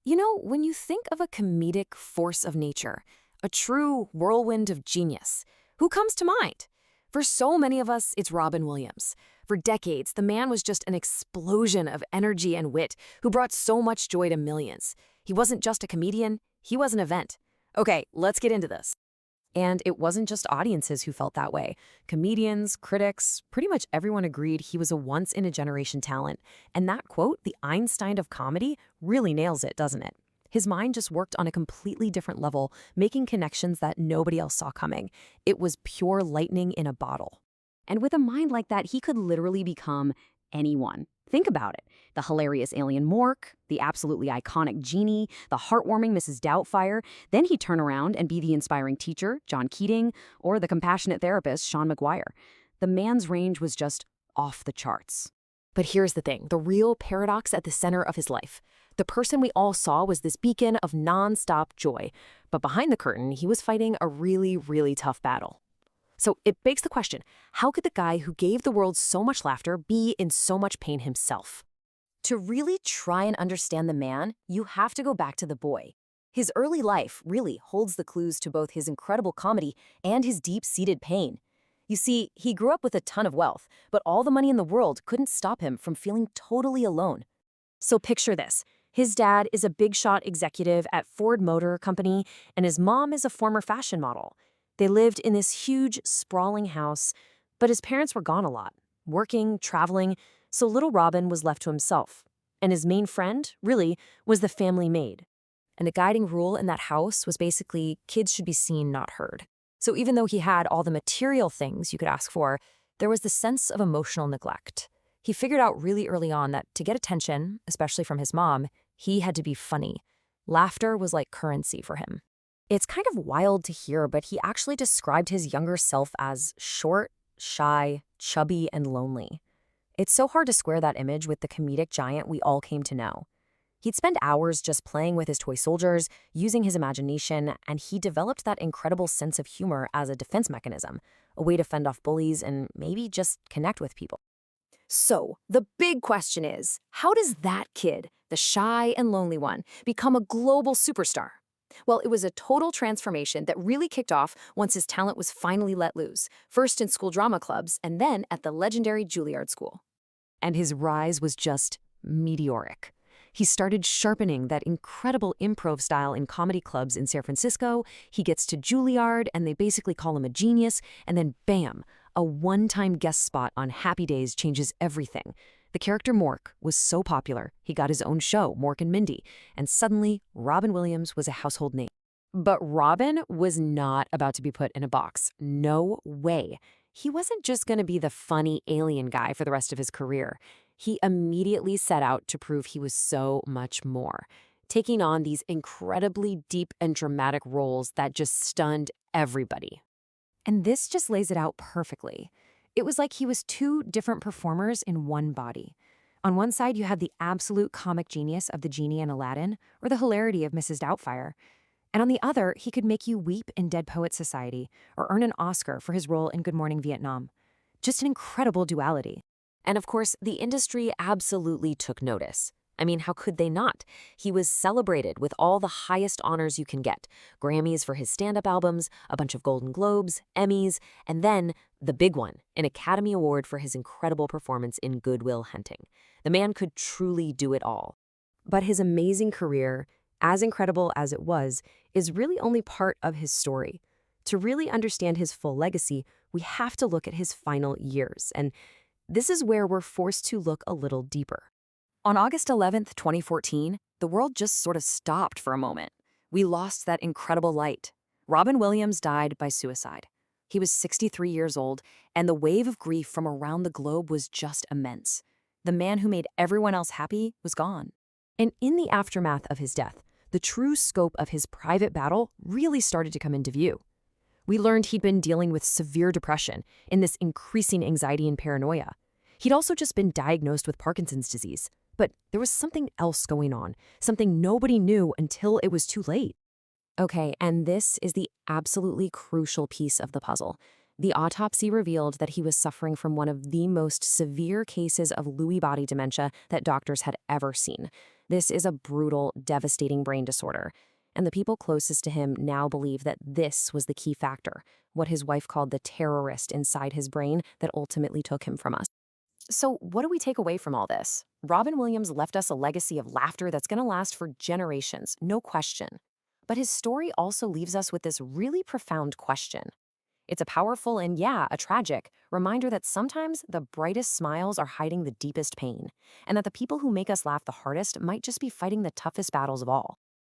When you think of a comedic force of nature, a true whirlwind of genius, who comes to mind? For so many of us, it's Robin Williams. For decades, the man was just an explosion of energy and wit who brought so much joy to millions. He wasn't just a comedian, he was an event. Okay, let's get into this. And it wasn't just audiences who felt that way. Comedians, critics, pretty much everyone agreed he was a once-in-a-generation talent. And that quote, the Einstein of comedy, really nails it, doesn't it? His mind just worked on a completely different level, making connections that nobody else saw coming. It was pure lightning in a bottle. And with a mind like that, he could literally become anyone. Think about it. The hilarious alien Mork, the absolutely iconic Genie, the heartwarming Mrs. Doubtfire. Then he'd turn around and be the inspiring teacher, John Keating, or the compassionate therapist, Sean McGuire. The man's range was just off the charts. But here's the thing, the real paradox at the center of his life. The person we all saw was this beacon of non-stop joy. But behind the curtain, he was fighting a really, really tough battle. So it begs the question, how could the guy who gave the world so much laughter be in so much pain himself? To really try and understand the man, you have to go back to the boy. His early life really holds the clues to both his incredible comedy and his deep-seated pain. You see, he grew up with a ton of wealth, but all the money in the world couldn't stop him from feeling totally alone. So picture this. His dad is a big-shot executive at Ford Motor Company, and his mom is a former fashion model. They lived in this huge, sprawling house, but his parents were gone a lot, working, traveling, so little Robin was left to himself. And his main friend, really, was the family maid. And the guiding rule in that house was basically kids should be seen, not heard. So even though he had all the material things you could ask for, there was the sense of emotional neglect. He figured out really early on that to get attention, especially from his mom, he had to be funny. Laughter was like currency for him. It's kind of wild to hear, but he actually described his younger self as short, shy, chubby, and lonely. It's so hard to square that image with the comedic giant we all came to know. He'd spend hours just playing with his toy soldiers, using his imagination, and he developed that incredible sense of humor as a defense mechanism, a way to fend off bullies and maybe just connect with people. So, the big question is, how does that kid, the shy and lonely one, become a global superstar? Well, it was a total transformation that really kicked off once his talent was finally let loose, first in school drama clubs and then at the legendary Juilliard School. And his rise was just meteoric. He started sharpening that incredible improv style in comedy clubs in San Francisco. He gets to Juilliard, and they basically call him a genius, and then bam, a one-time guest spot on Happy Days changes everything. The character Mork was so popular, he got his own show, Mork and Mindy, and suddenly Robin Williams was a household name. But Robin was not about to be put in a box. No way. He wasn't just going to be the funny alien guy for the rest of his career. He immediately set out to prove he was so much more, taking on these incredibly deep and dramatic roles that just stunned everybody. And this just lays it out perfectly. It was like he was two different performers in one body. On one side, you had the absolute comic genius of the Genie and Aladdin, or the hilarity of Mrs. Doubtfire. And on the other, he could make you weep in Dead Poets Society, or earn an Oscar for his role in Good Morning Vietnam. Just an incredible duality. And of course, the industry absolutely took notice. I mean, how could they not? He was celebrated with all the highest honors you can get. Grammys for his stand-up albums, a bunch of Golden Globes, Emmys, and then the big one, an Academy Award for his incredible performance in Good Will Hunting. The man could truly do it all. But his amazing career, as incredible as it was, is really only part of his story. To really understand his full legacy, we have to look at his final years, and this is where we're forced to look a little deeper. On August 11th, 2014, the world just sort of stopped for a moment. We lost that incredible light. Robin Williams died by suicide. He was 63 years old, and the wave of grief from around the globe was just immense. The man who made everyone else happy was gone. And in the aftermath of his death, the true scope of his private battle really started to come into view. We learned he'd been dealing with severe depression and this increasing anxiety and paranoia. He'd also just been diagnosed with Parkinson's disease. But there was something else going on, something nobody knew until it was too late. Okay, and this is the absolutely crucial piece of the puzzle. The autopsy revealed that he was suffering from one of the most severe cases of Lewy body dementia that doctors had ever seen. This is a brutal, devastating brain disorder. And the people closest to him now believe that this was the key factor, what his wife called the terrorist inside his brain that ultimately took him from us. So, what do we take away from all this? Robin Williams left us a legacy of laughter that's going to last for generations, no question. But his story also leaves us with this really profound question. It's a powerful and, yeah, a tragic reminder that sometimes the brightest smiles are hiding the deepest pain, and that the people who make us laugh the hardest might just be fighting the toughest battles of all.